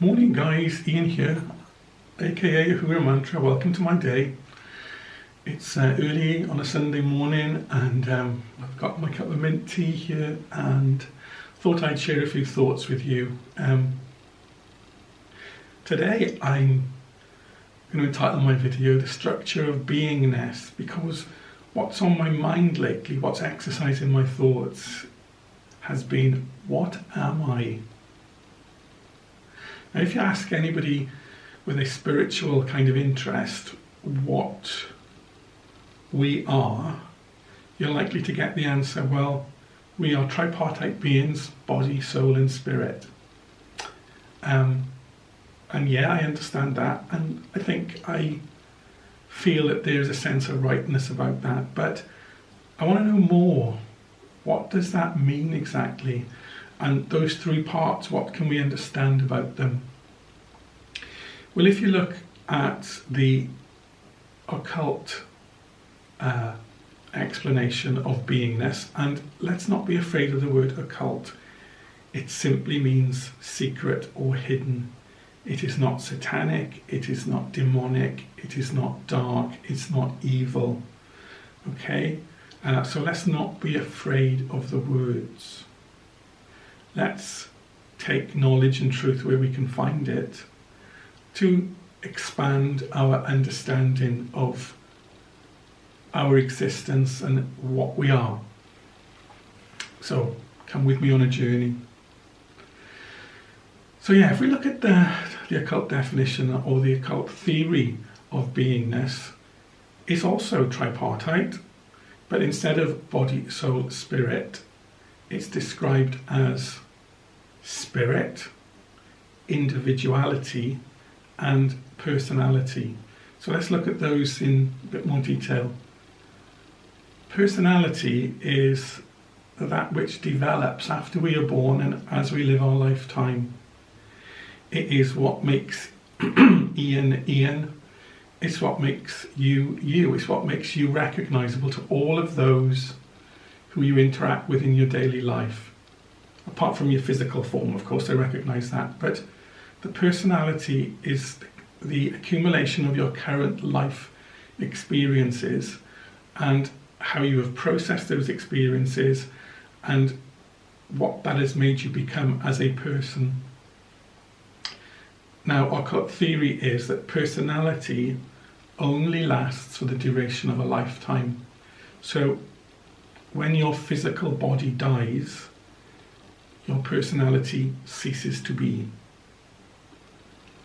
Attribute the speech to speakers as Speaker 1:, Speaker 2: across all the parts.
Speaker 1: Morning guys, Ian here, aka Ahura Mantra. Welcome to my day. It's early on a Sunday morning and I've got my cup of mint tea here and thought I'd share a few thoughts with you. Today I'm going to entitle my video The Structure of Beingness, because what's on my mind lately, what's exercising my thoughts, has been, what am I? Now, if you ask anybody with a spiritual kind of interest what we are, you're likely to get the answer, well, we are tripartite beings, body, soul and spirit. And yeah, I understand that, and I think I feel that there's a sense of rightness about that, but I want to know more. What does that mean exactly? And those three parts, what can we understand about them? Well, if you look at the occult explanation of beingness, and let's not be afraid of the word occult, it simply means secret or hidden. It is not satanic, it is not demonic, it is not dark, it's not evil. Okay? So let's not be afraid of the words. Let's take knowledge and truth where we can find it to expand our understanding of our existence and what we are. So come with me on a journey. So yeah, if we look at the occult definition or the occult theory of beingness, it's also tripartite, but instead of body, soul, spirit, it's described as spirit, individuality, and personality. So let's look at those in a bit more detail. Personality is that which develops after we are born and as we live our lifetime. It is what makes Ian, Ian. It's what makes you, you. It's what makes you recognizable to all of those who you interact with in your daily life. Apart from your physical form, of course, I recognize that. But the personality is the accumulation of your current life experiences and how you have processed those experiences and what that has made you become as a person. Now, occult theory is that personality only lasts for the duration of a lifetime. So when your physical body dies, your personality ceases to be.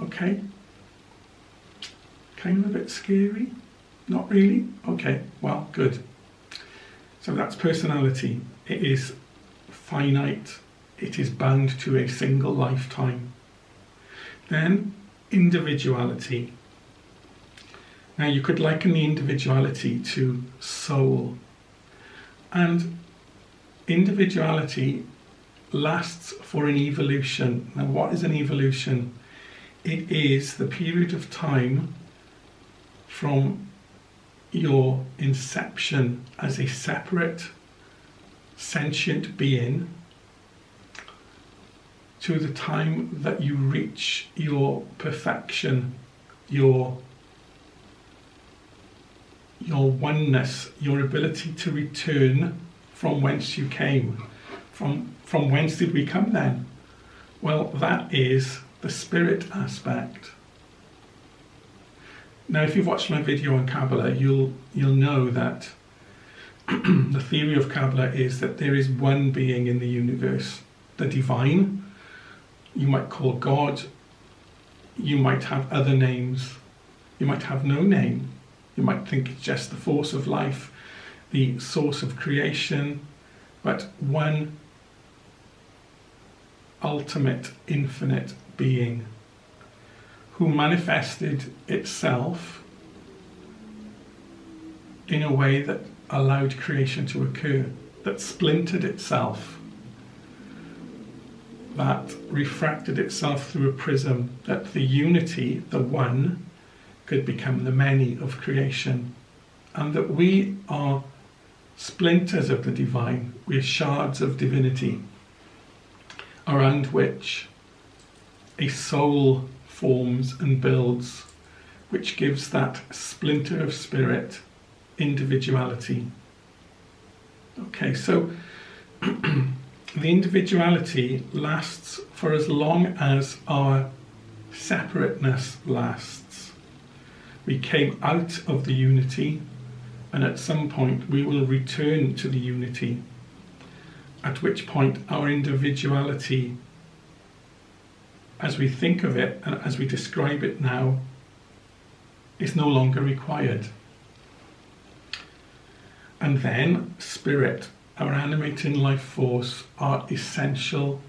Speaker 1: Okay? Kind of a bit scary? Not really? Okay, well, good. So that's personality. It is finite. It is bound to a single lifetime. Then individuality. Now you could liken the individuality to soul. And individuality lasts for an evolution. Now what is an evolution? It is the period of time from your inception as a separate sentient being to the time that you reach your perfection, your oneness, your ability to return from whence you came. From whence did we come then? Well, that is the spirit aspect. Now, if you've watched my video on Kabbalah, you'll know that the theory of Kabbalah is that there is one being in the universe, the divine. You might call God, you might have other names, you might have no name, you might think it's just the force of life, the source of creation, but one ultimate, infinite being who manifested itself in a way that allowed creation to occur, that splintered itself, that refracted itself through a prism, that the unity, the one, could become the many of creation, and that we are splinters of the divine, we are shards of divinity, around which a soul forms and builds, which gives that splinter of spirit individuality. Okay, so the individuality lasts for as long as our separateness lasts. We came out of the unity, and at some point we will return to the unity, at which point our individuality, as we think of it and as we describe it now, is no longer required. And then spirit, our animating life force, our essential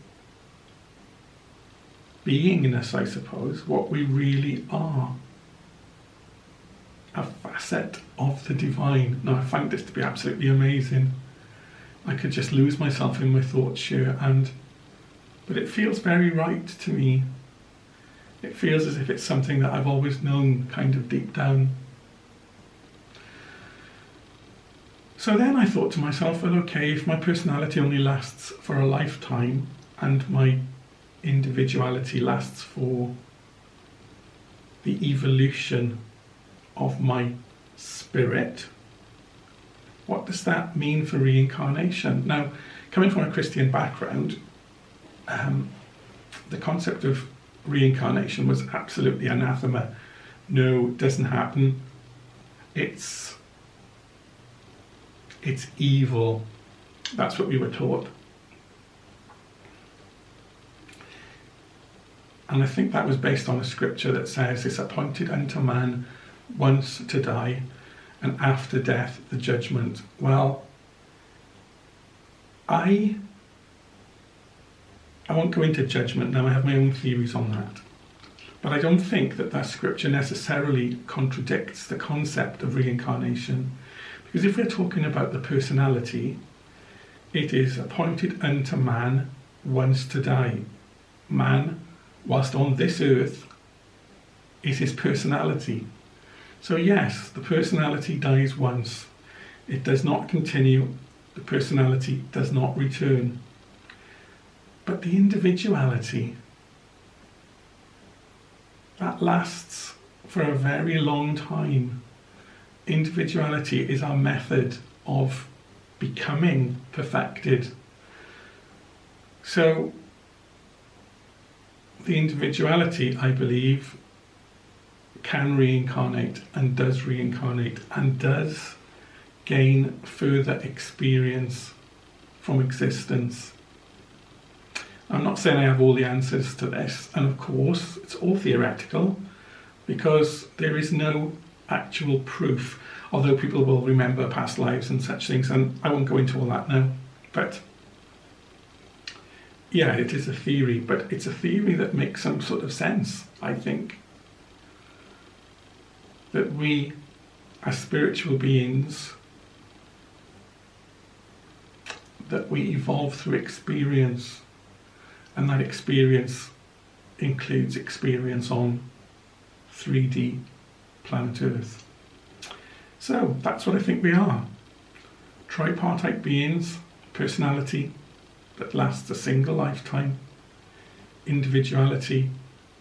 Speaker 1: beingness, I suppose, what we really are, a facet of the divine. Now, I find this to be absolutely amazing. I could just lose myself in my thoughts here, but it feels very right to me. It feels as if it's something that I've always known, kind of deep down. So then I thought to myself, well, okay, if my personality only lasts for a lifetime and my individuality lasts for the evolution of my spirit, what does that mean for reincarnation? Now, coming from a Christian background, the concept of reincarnation was absolutely anathema. No, it doesn't happen. It's evil. That's what we were taught. And I think that was based on a scripture that says it's appointed unto man once to die, and after death the judgment. Well, I won't go into judgment now, I have my own theories on that. But I don't think that scripture necessarily contradicts the concept of reincarnation. Because if we're talking about the personality, it is appointed unto man once to die. Man, whilst on this earth, is his personality. So yes, the personality dies once. It does not continue. The personality does not return. But the individuality, that lasts for a very long time. Individuality is our method of becoming perfected. So the individuality, I believe, can reincarnate and does reincarnate and does gain further experience from existence. I'm not saying I have all the answers to this, and of course it's all theoretical because there is no actual proof, although people will remember past lives and such things, and I won't go into all that now. But yeah, it is a theory, but it's a theory that makes some sort of sense, I think. That we, as spiritual beings, that we evolve through experience, and that experience includes experience on 3D planet Earth. So that's what I think we are. Tripartite beings, personality that lasts a single lifetime, individuality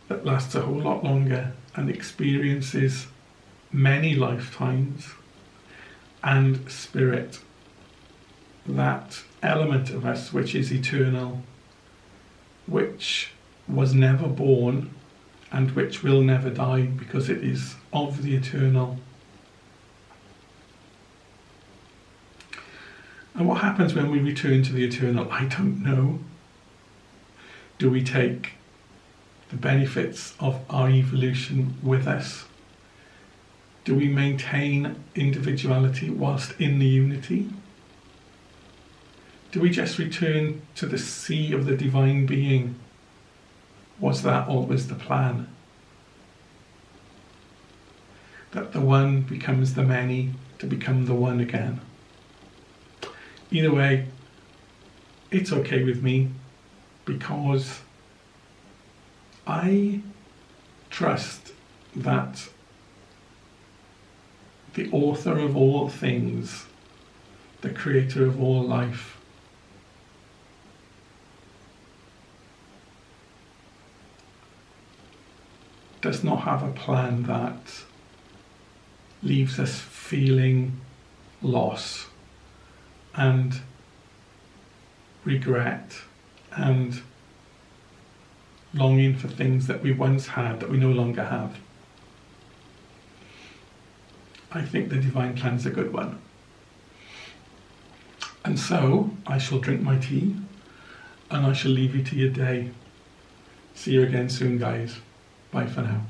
Speaker 1: that lasts a whole lot longer and experiences many lifetimes, and spirit, that element of us which is eternal, which was never born and which will never die because it is of the eternal. And what happens when we return to the eternal? I don't know. Do we take the benefits of our evolution with us? Do we maintain individuality whilst in the unity? Do we just return to the sea of the divine being? Was that always the plan? That the one becomes the many to become the one again. Either way, it's okay with me because I trust that the author of all things, the creator of all life, does not have a plan that leaves us feeling loss and regret and longing for things that we once had that we no longer have. I think the divine plan is a good one. And so I shall drink my tea and I shall leave you to your day. See you again soon, guys. Bye for now.